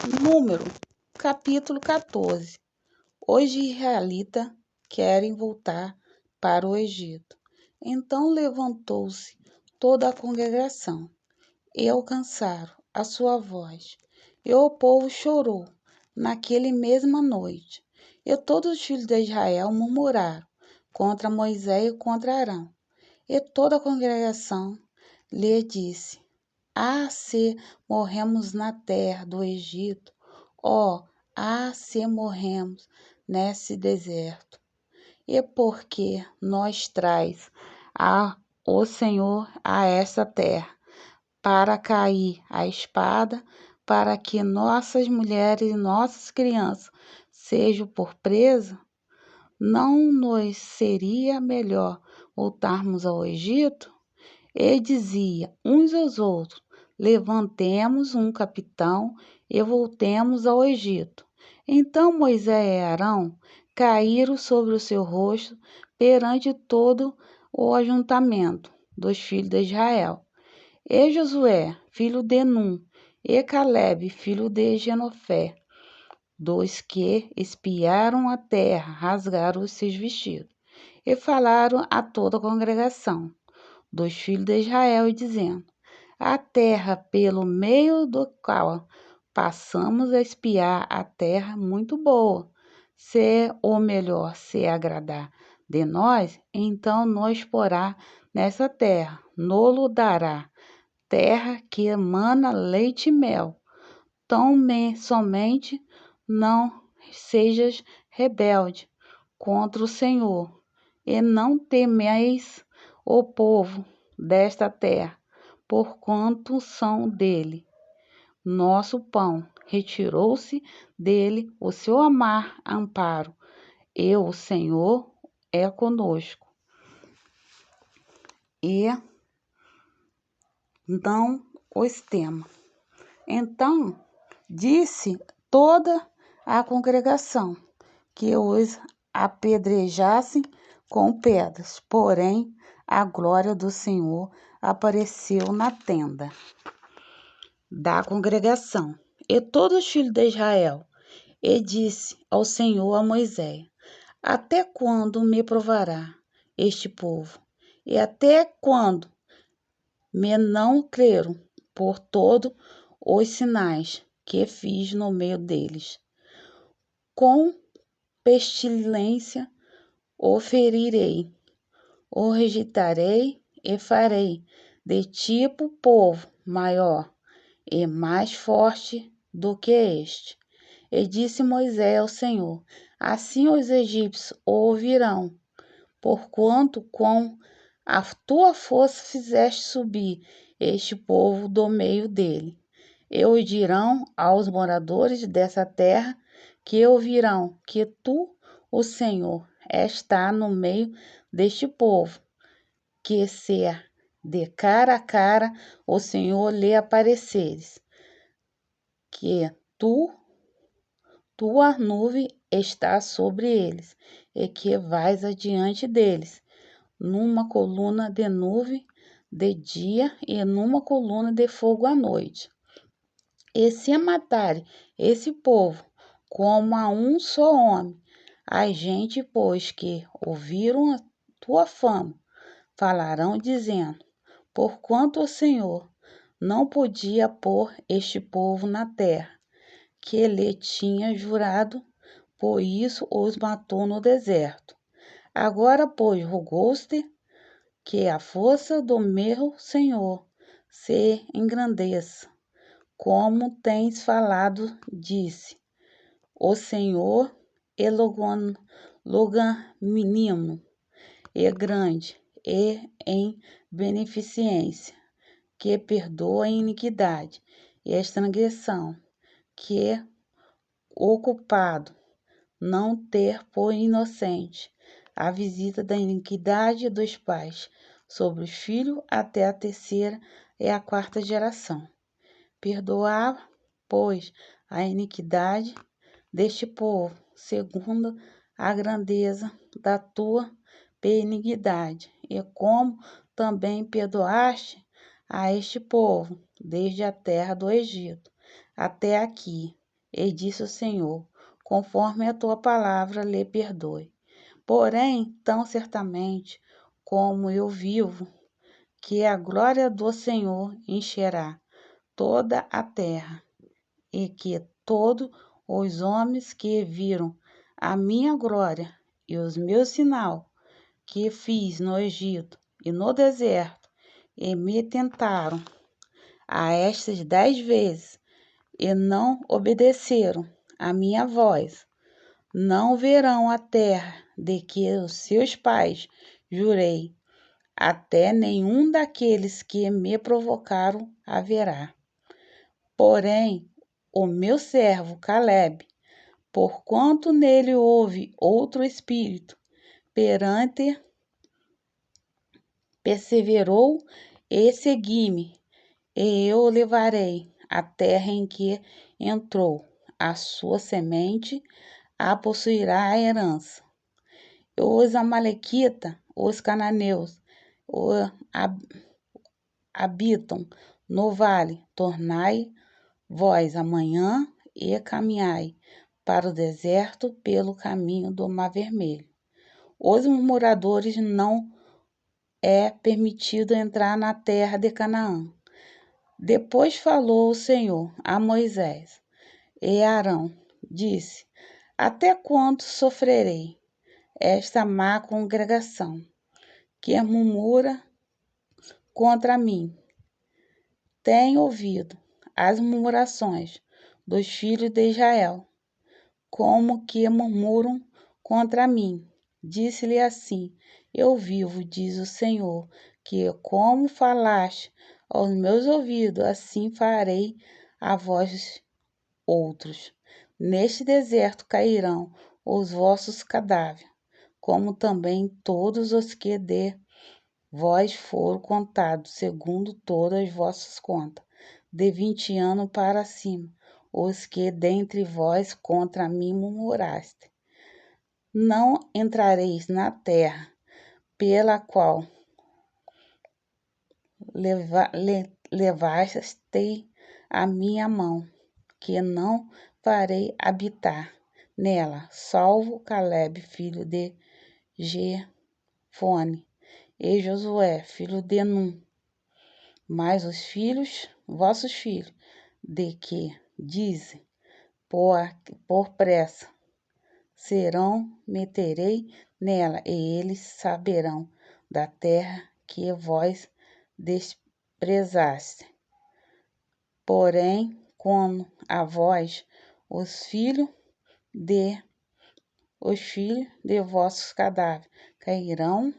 Número, capítulo 14. Os israelitas querem voltar para o Egito. Então levantou-se toda a congregação e alcançaram a sua voz. E o povo chorou naquele mesma noite. E todos os filhos de Israel murmuraram contra Moisés e contra Arão. E toda a congregação lhe disse: se morremos na terra do Egito, se morremos nesse deserto. E porque nos traz o Senhor a essa terra, para cair a espada, para que nossas mulheres e nossas crianças sejam por presa? Não nos seria melhor voltarmos ao Egito? E dizia uns aos outros: levantemos um capitão e voltemos ao Egito. Então Moisés e Arão caíram sobre o seu rosto perante todo o ajuntamento dos filhos de Israel. E Josué, filho de Num, e Calebe, filho de Jenofé, dos que espiaram a terra, rasgaram os seus vestidos e falaram a toda a congregação dos filhos de Israel, dizendo: a terra pelo meio do qual passamos a espiar, a terra muito boa. Se o melhor se agradar de nós, então nos porá nessa terra, nolo dará, terra que emana leite e mel. Somente não sejas rebelde contra o Senhor, e não temeis o povo desta terra, porquanto são dele. Nosso pão retirou-se dele o seu amparo, e o Senhor é conosco. E não os tema. Então disse toda a congregação que os apedrejassem com pedras, porém a glória do Senhor apareceu na tenda da congregação. E todos os filhos de Israel, e disse ao Senhor a Moisés: até quando me provará este povo? E até quando me não creram por todos os sinais que fiz no meio deles? Com pestilência o ferirei, o rejeitarei e farei de tipo povo maior e mais forte do que este. E disse Moisés ao Senhor: assim os egípcios ouvirão, porquanto com a tua força fizeste subir este povo do meio dele. E os dirão aos moradores dessa terra, que ouvirão que tu, o Senhor, está no meio deste povo, que se de cara a cara o Senhor lhe apareceres, que tua nuvem está sobre eles, e que vais adiante deles, numa coluna de nuvem de dia e numa coluna de fogo à noite. E se matarem esse povo como a um só homem, a gente, pois que ouviram a tua fama, falarão dizendo: porquanto o Senhor não podia pôr este povo na terra que ele tinha jurado, por isso os matou no deserto. Agora, pois, rogou-te que a força do meu Senhor se engrandeça, como tens falado, disse o Senhor é longanimino e grande e em beneficência, que perdoa a iniquidade e a transgressão, que o culpado não ter por inocente a visita da iniquidade dos pais sobre os filhos até a terceira e a quarta geração. Perdoar, pois, a iniquidade deste povo, segundo a grandeza da tua benignidade, e como também perdoaste a este povo, desde a terra do Egito até aqui, E disse o Senhor: conforme a tua palavra lhe perdoe. Porém, tão certamente como eu vivo, que a glória do Senhor encherá toda a terra, e que todos os homens que viram a minha glória e os meus sinal que fiz no Egito e no deserto, e me tentaram a estas 10 vezes, e não obedeceram à minha voz, não verão a terra de que os seus pais jurei, até nenhum daqueles que me provocaram haverá. Porém, o meu servo Caleb, porquanto nele houve outro espírito, perseverou e segui-me, e eu o levarei à terra em que entrou, a sua semente a possuirá a herança. Os amalequitas, os cananeus, habitam no vale, tornai vós amanhã e caminhai para o deserto pelo caminho do Mar Vermelho. Os murmuradores não é permitido entrar na terra de Canaã. Depois falou o Senhor a Moisés e Arão, disse: até quando sofrerei esta má congregação, que murmura contra mim? Tenho ouvido as murmurações dos filhos de Israel, como que murmuram contra mim. Disse-lhe assim: eu vivo, diz o Senhor, que como falaste aos meus ouvidos, assim farei a vós outros. Neste deserto cairão os vossos cadáveres, como também todos os que de vós foram contados, segundo todas as vossas contas, de 20 anos para cima, os que dentre vós contra mim murmuraste. Não entrareis na terra pela qual levaste a minha mão, que não farei habitar nela, salvo Caleb, filho de Jefone, e Josué, filho de Nun. Mas os vossos filhos, de que dizem, por pressa, meterei nela, e eles saberão da terra que vós desprezaste. Porém, quando a vós, os filhos de vossos cadáveres cairão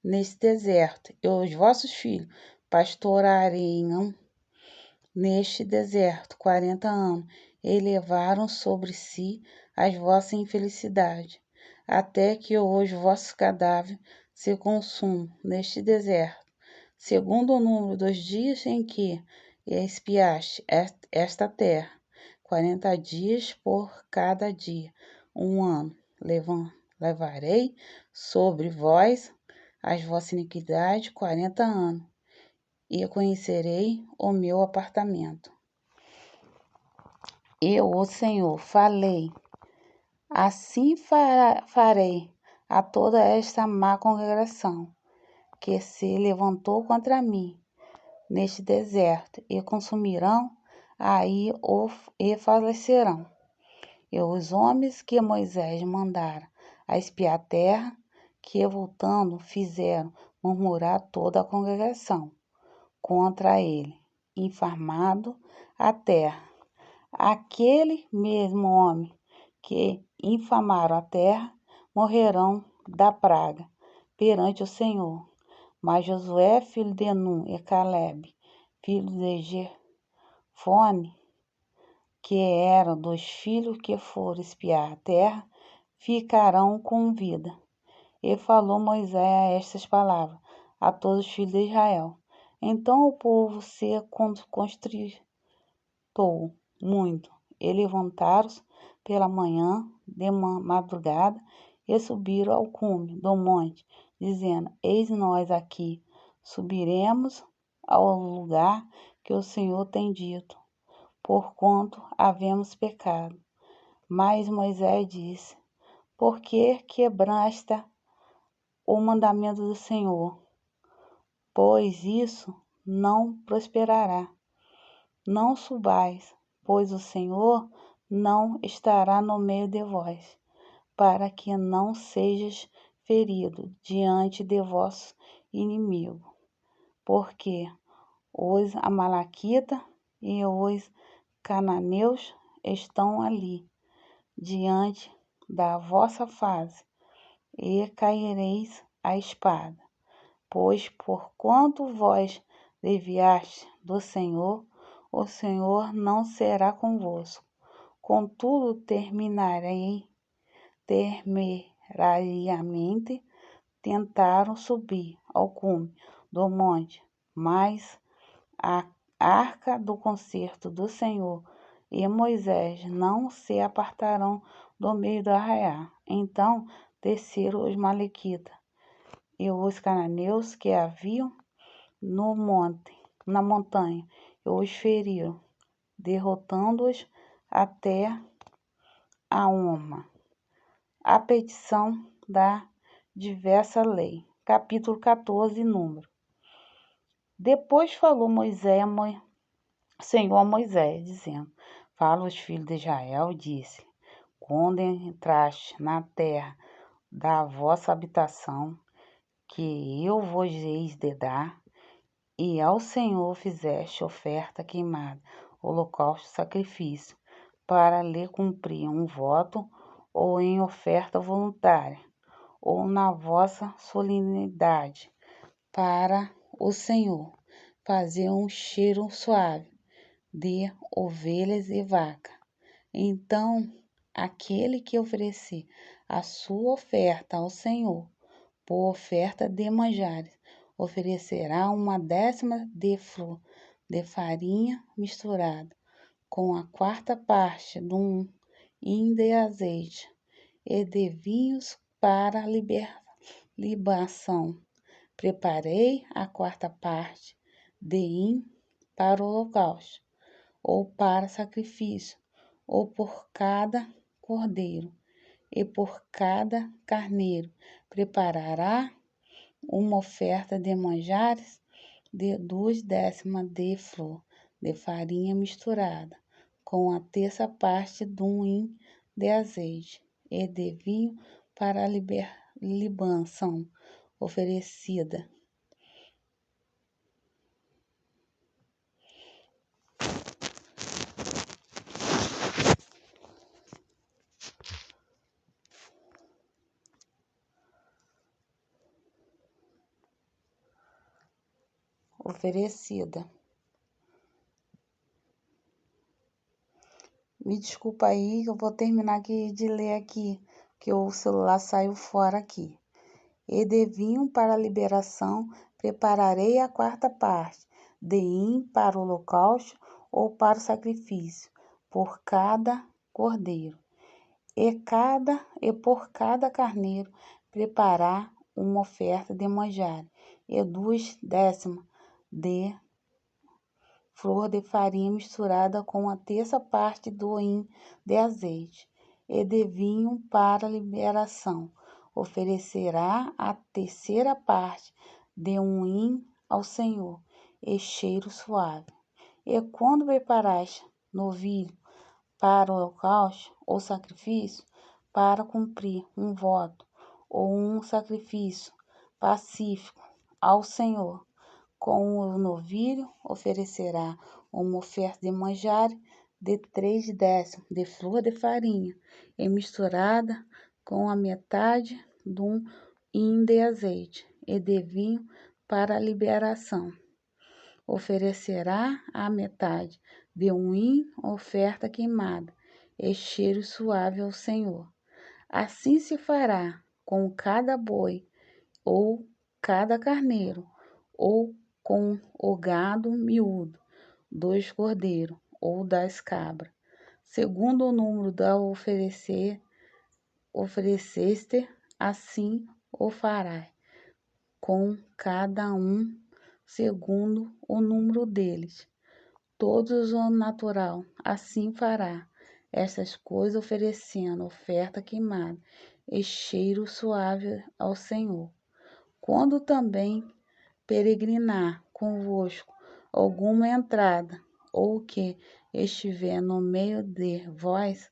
nesse deserto, e os vossos filhos pastorarem neste deserto 40 anos, e levaram sobre si as vossas infelicidades, até que os vossos cadáveres se consumam neste deserto, segundo o número dos dias em que espiaste esta terra, 40 dias por cada dia, 1 ano. Levarei sobre vós as vossas iniquidades 40 anos, e conhecerei o meu apartamento. Eu, o Senhor, falei, assim farei a toda esta má congregação, que se levantou contra mim neste deserto, e consumirão aí e falecerão. E os homens que Moisés mandara a espiar a terra, que voltando fizeram murmurar toda a congregação contra ele, infamado a terra. Aquele mesmo homem que infamaram a terra morrerão da praga perante o Senhor. Mas Josué, filho de Nun, e Caleb, filho de Jefone, que eram dos filhos que foram espiar a terra, ficarão com vida. E falou Moisés estas palavras a todos os filhos de Israel. Então o povo se constritou muito, e levantaram-se pela manhã de madrugada, e subiram ao cume do monte, dizendo: eis nós aqui, subiremos ao lugar que o Senhor tem dito. porquanto havemos pecado. Mas Moisés disse: por que quebrasta o mandamento do Senhor? Pois isso não prosperará. Não subais, pois o Senhor não estará no meio de vós, para que não sejais ferido diante de vosso inimigo. Porque os amalequitas e os cananeus estão ali, diante da vossa face, e caireis à espada. Pois porquanto vós desviastes do Senhor, o Senhor não será convosco. Contudo, temerariamente tentaram subir ao cume do monte, mas a arca do concerto do Senhor e Moisés não se apartarão do meio do arraial. Então desceram os malequitas e os cananeus que haviam na montanha, e os feriram, derrotando-os até a Uma. A petição da diversa lei. Capítulo 14, número. Depois falou Senhor a Moisés, dizendo: fala aos filhos de Israel, disse: quando entraste na terra da vossa habitação, que eu vos hei de dar, e ao Senhor fizeste oferta queimada, holocausto e sacrifício, para lhe cumprir um voto, ou em oferta voluntária, ou na vossa solenidade, para o Senhor, fazer um cheiro suave de ovelhas e vaca. Então, aquele que oferecer a sua oferta ao Senhor, por oferta de manjares, oferecerá uma décima de flor de farinha misturada com a quarta parte de um hin de azeite e de vinhos para libação. Preparei a quarta parte de hin para o holocausto, ou para sacrifício, ou por cada cordeiro, e por cada carneiro preparará uma oferta de manjares de 2/10 de flor de farinha misturada com a terça parte de um hin de azeite e de vinho para a libação oferecida. Me desculpa aí, eu vou terminar aqui de ler aqui, que o celular saiu fora aqui. E de vinho para a liberação prepararei a quarta parte, de hin para o holocausto ou para o sacrifício, por cada cordeiro. E por cada carneiro preparar uma oferta de manjar, e 2/10 de flor de farinha misturada com a terça parte do hin de azeite, e de vinho para liberação. Oferecerá a terceira parte de um hin ao Senhor, e cheiro suave. E quando preparaste novilho para o holocausto ou sacrifício, para cumprir um voto ou um sacrifício pacífico ao Senhor, com o novilho oferecerá uma oferta de manjar de 3/10 de flor de farinha, e misturada com a metade de um hin de azeite, e de vinho para a liberação. Oferecerá a metade de um hin oferta queimada, e cheiro suave ao Senhor. Assim se fará com cada boi, ou cada carneiro, ou com o gado miúdo, 2 cordeiros, ou 10 cabras, segundo o número da ofereceste, assim o farás, com cada um, segundo o número deles. Todos o natural assim fará estas coisas, oferecendo oferta queimada e cheiro suave ao Senhor. Quando também peregrinar convosco alguma entrada, ou que estiver no meio de vós,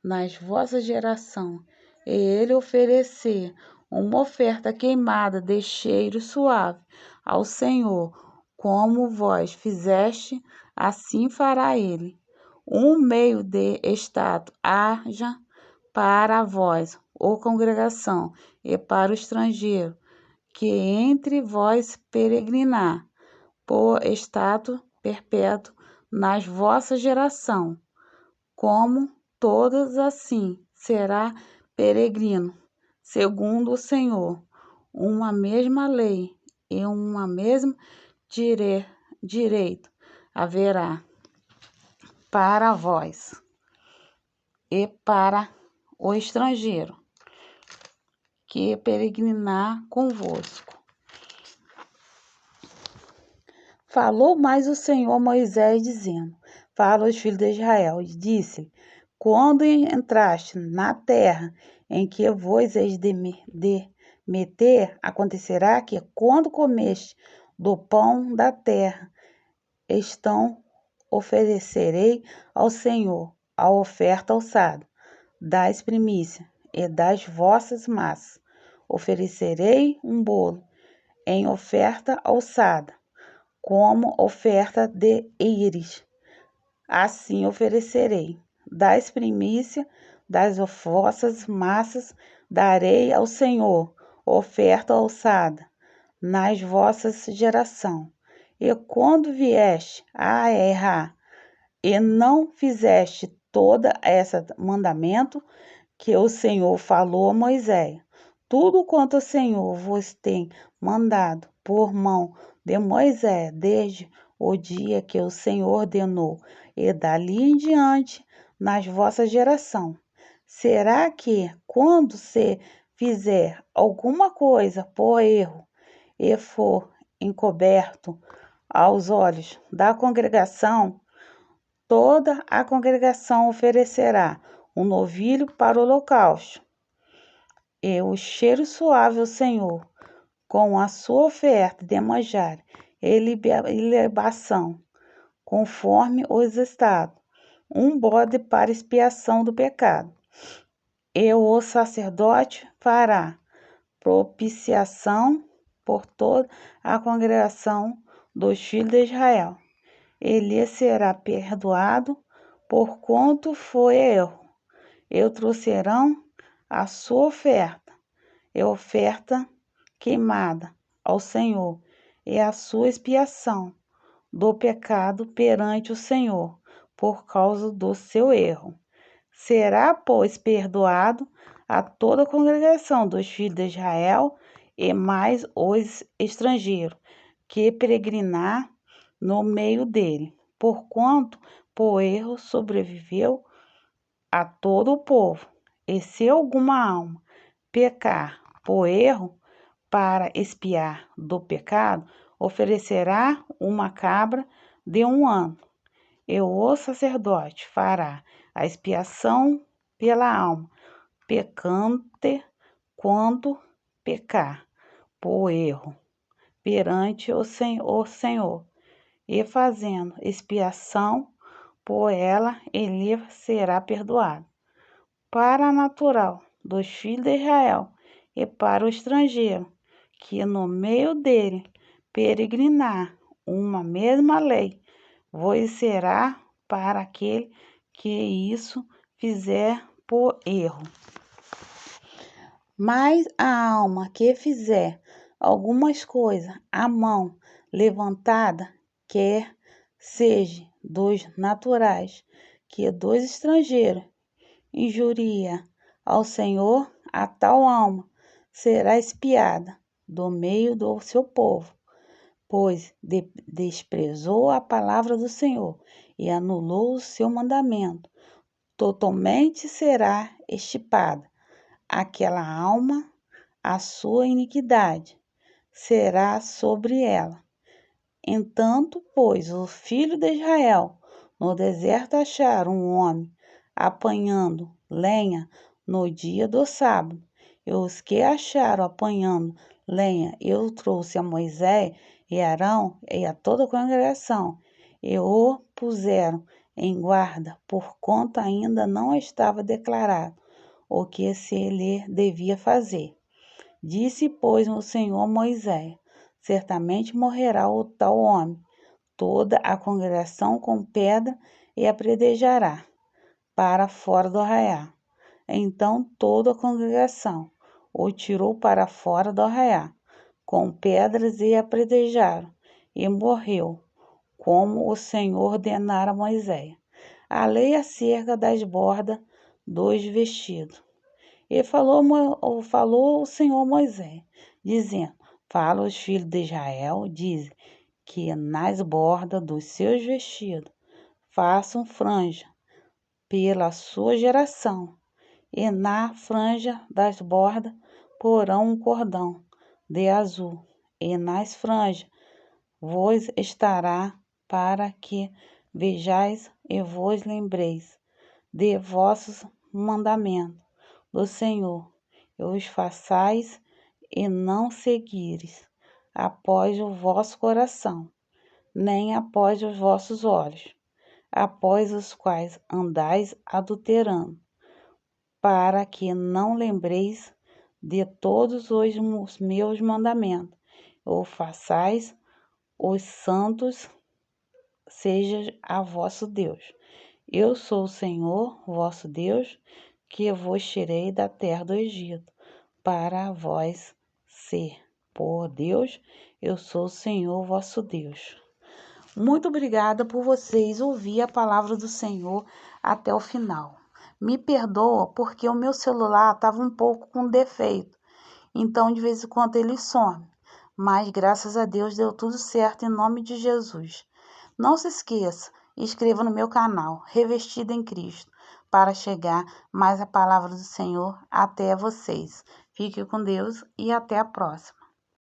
nas vossa geração, e ele oferecer uma oferta queimada de cheiro suave ao Senhor, como vós fizeste, assim fará ele. Um meio de estado haja para vós, ó congregação, e para o estrangeiro, que entre vós peregrinar, por estado perpétuo nas vossa geração, como todas assim será peregrino, segundo o Senhor, uma mesma lei e uma mesma direito haverá para vós e para o estrangeiro que peregrinar convosco. Falou mais o Senhor a Moisés, dizendo: Fala aos filhos de Israel, e disse: Quando entraste na terra em que vos hei de meter, acontecerá que, quando comeste do pão da terra, oferecerei ao Senhor a oferta alçada das primícias e das vossas massas. Oferecerei um bolo em oferta alçada, como oferta de íris. Assim oferecerei das primícias das vossas massas, darei ao Senhor oferta alçada nas vossas geração. E quando vieste a errar e não fizeste toda essa mandamento que o Senhor falou a Moisés, tudo quanto o Senhor vos tem mandado por mão de Moisés, desde o dia que o Senhor ordenou, e dali em diante, nas vossas geração. Será que, quando se fizer alguma coisa por erro, e for encoberto aos olhos da congregação, toda a congregação oferecerá um novilho para o holocausto, e o cheiro suave ao Senhor, com a sua oferta de manjar e libação, conforme os estados, um bode para expiação do pecado. E o sacerdote fará propiciação por toda a congregação dos filhos de Israel. Ele será perdoado por quanto foi erro. E trouxerão a sua oferta, e oferta queimada ao Senhor, e a sua expiação do pecado perante o Senhor, por causa do seu erro. Será, pois, perdoado a toda a congregação dos filhos de Israel, e mais os estrangeiros, que peregrinar no meio dele, porquanto por erro sobreviveu a todo o povo. E se alguma alma pecar por erro, para expiar do pecado, oferecerá uma cabra de 1 ano, e o sacerdote fará a expiação pela alma pecante, quando pecar por erro perante o Senhor, e fazendo expiação por ela, ele será perdoado. Para a natural dos filhos de Israel e para o estrangeiro, que no meio dele peregrinar, uma mesma lei vos será para aquele que isso fizer por erro. Mas a alma que fizer algumas coisas à mão levantada, quer seja dos naturais, que dos estrangeiros, injuria ao Senhor, a tal alma será expiada do meio do seu povo, pois desprezou a palavra do Senhor e anulou o seu mandamento. Totalmente será extirpada aquela alma, a sua iniquidade será sobre ela. Entanto, pois, o filho de Israel no deserto acharam um homem apanhando lenha no dia do sábado. E os que acharam apanhando lenha, eu trouxe a Moisés e Arão e a toda a congregação, e o puseram em guarda, porquanto ainda não estava declarado o que se lhe devia fazer. Disse, pois, o Senhor a Moisés: certamente morrerá o tal homem. Toda a congregação com pedra e apedrejará para fora do arraial. Então toda a congregação o tirou para fora do arraial, com pedras e apedrejaram, e morreu, como o Senhor ordenara a Moisés. A lei acerca das bordas dos vestidos. E falou o Senhor a Moisés, dizendo: fala aos filhos de Israel, diz que nas bordas dos seus vestidos façam franja pela sua geração, e na franja das bordas porão um cordão de azul, e nas franjas vos estará, para que vejais e vos lembreis de vossos mandamentos do Senhor, e os façais e não seguires após o vosso coração, nem após os vossos olhos, após os quais andais adulterando, para que não lembreis de todos os meus mandamentos, ou façais os santos, seja a vosso Deus. Eu sou o Senhor, vosso Deus, que vos tirei da terra do Egito, para vós ser por Deus. Eu sou o Senhor, vosso Deus. Muito obrigada por vocês ouvir a palavra do Senhor até o final. Me perdoa porque o meu celular estava um pouco com defeito, então de vez em quando ele some. Mas graças a Deus deu tudo certo em nome de Jesus. Não se esqueça, inscreva no meu canal, Revestida em Cristo, para chegar mais a palavra do Senhor até vocês. Fique com Deus e até a próxima.